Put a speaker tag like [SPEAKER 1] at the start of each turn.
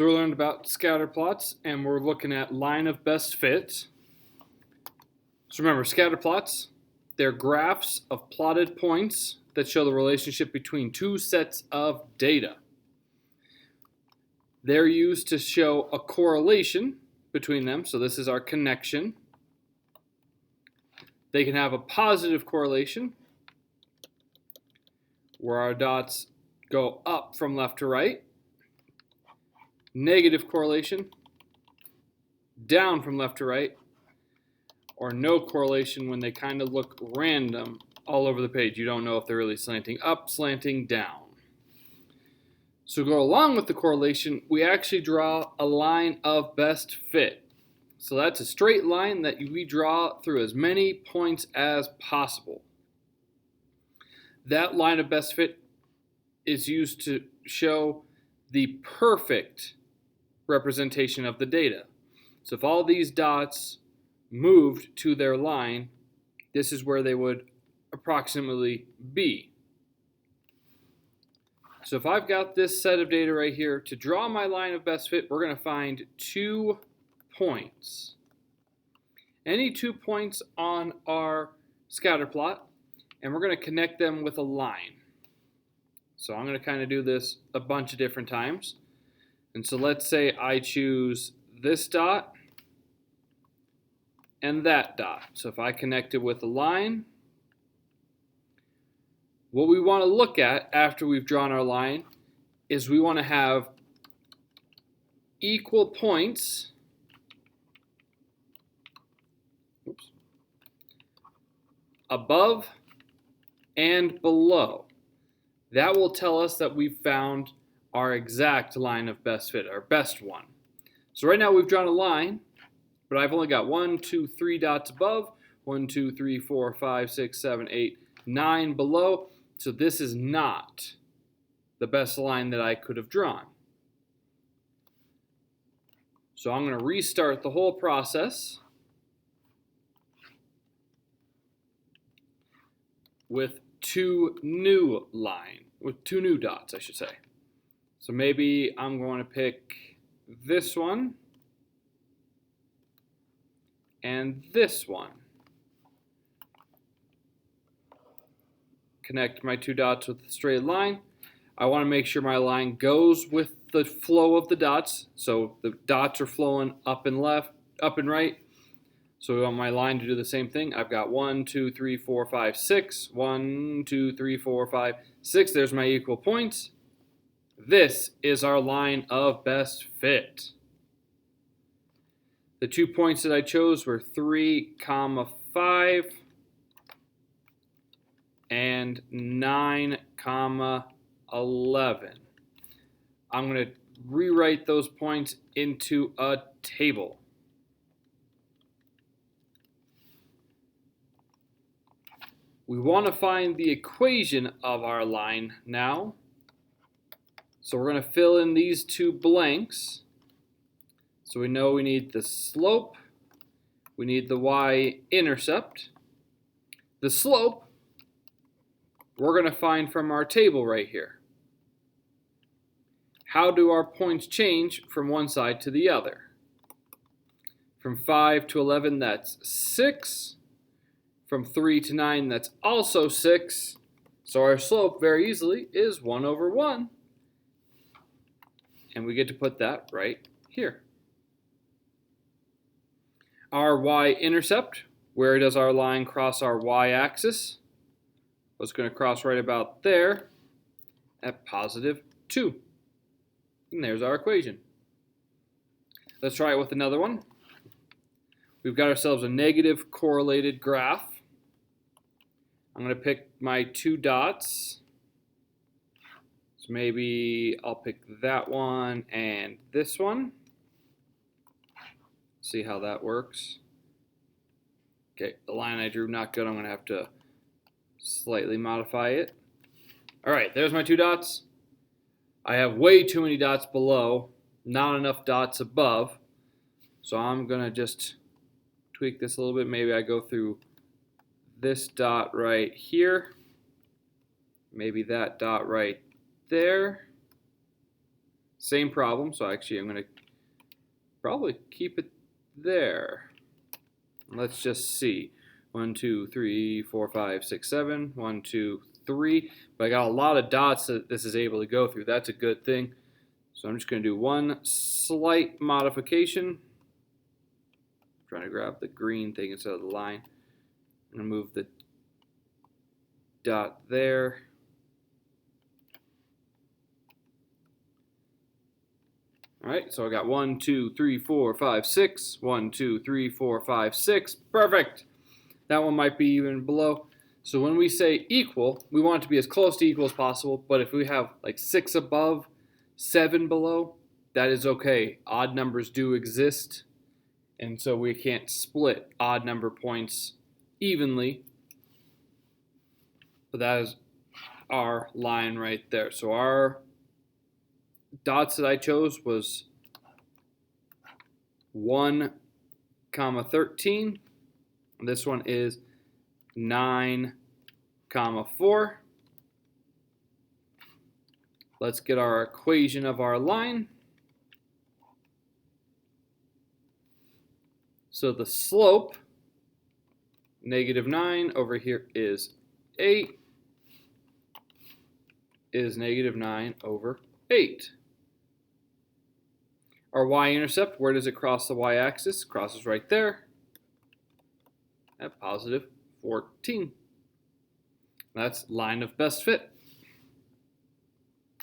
[SPEAKER 1] So we learned about scatter plots, and we're looking at line of best fit. So remember, scatter plots, they're graphs of plotted points that show the relationship between two sets of data. They're used to show a correlation between them, so this is our connection. They can have a positive correlation, where our dots go up from left to right. Negative correlation, down from left to right, or no correlation when they kind of look random all over the page. You don't know if they're really slanting up, slanting down. So to go along with the correlation, we actually draw a line of best fit. So that's a straight line that we draw through as many points as possible. That line of best fit is used to show the perfect representation of the data. So if all these dots moved to their line, this is where they would approximately be. So if I've got this set of data right here, to draw my line of best fit, we're going to find 2 points. Any 2 points on our scatter plot, and we're going to connect them with a line. So I'm going to kind of do this a bunch of different times. And so let's say I choose this dot and that dot. So if I connect it with a line, what we want to look at after we've drawn our line is we want to have equal points above and below. That will tell us that we've found our exact line of best fit, our best one. So right now we've drawn a line, but I've only got 1, 2, 3 dots above, 1, 2, 3, 4, 5, 6, 7, 8, 9 below. So this is not the best line that I could have drawn. So I'm going to restart the whole process with two new dots, I should say. So maybe I'm going to pick this one and this one. Connect my 2 dots with a straight line. I want to make sure my line goes with the flow of the dots. So the dots are flowing up and left, up and right. So we want my line to do the same thing. I've got 1, 2, 3, 4, 5, 6. 1, 2, 3, 4, 5, 6. There's my equal points. This is our line of best fit. The 2 points that I chose were 3, 5 and 9, 11. I'm going to rewrite those points into a table. We want to find the equation of our line now. So we're going to fill in these 2 blanks. So we know we need the slope, we need the y-intercept. The slope, we're going to find from our table right here. How do our points change from one side to the other? From 5 to 11, that's 6. From 3 to 9, that's also 6. So our slope very easily is 1 over 1. And we get to put that right here. Our y-intercept, where does our line cross our y-axis? Well, it's going to cross right about there at positive 2. And there's our equation. Let's try it with another one. We've got ourselves a negative correlated graph. I'm going to pick my 2 dots. So maybe I'll pick that one and this one. See how that works. Okay, the line I drew not good. I'm going to have to slightly modify it. All right, there's my 2 dots. I have way too many dots below, not enough dots above. So I'm going to just tweak this a little bit. Maybe I go through this dot right here. Maybe that dot right there. Same problem, so actually I'm going to probably keep it there. Let's just see. 1, 2, 3, 4, 5, 6, 7. 1, 2, 3. But I got a lot of dots that this is able to go through. That's a good thing. So I'm just going to do one slight modification. I'm trying to grab the green thing instead of the line. I'm going to move the dot there. All right, so I got 1, 2, 3, 4, 5, 6. 1, 2, 3, 4, 5, 6. Perfect. That one might be even below. So when we say equal, we want it to be as close to equal as possible. But if we have like 6 above, 7 below, that is okay. Odd numbers do exist. And so we can't split odd number points evenly. But that is our line right there. So our dots that I chose was 1, 13. This one is 9, 4. Let's get our equation of our line. So the slope, -9 over here is 8, is -9 over 8. Our y-intercept, where does it cross the y-axis? Crosses right there at positive 14. That's line of best fit.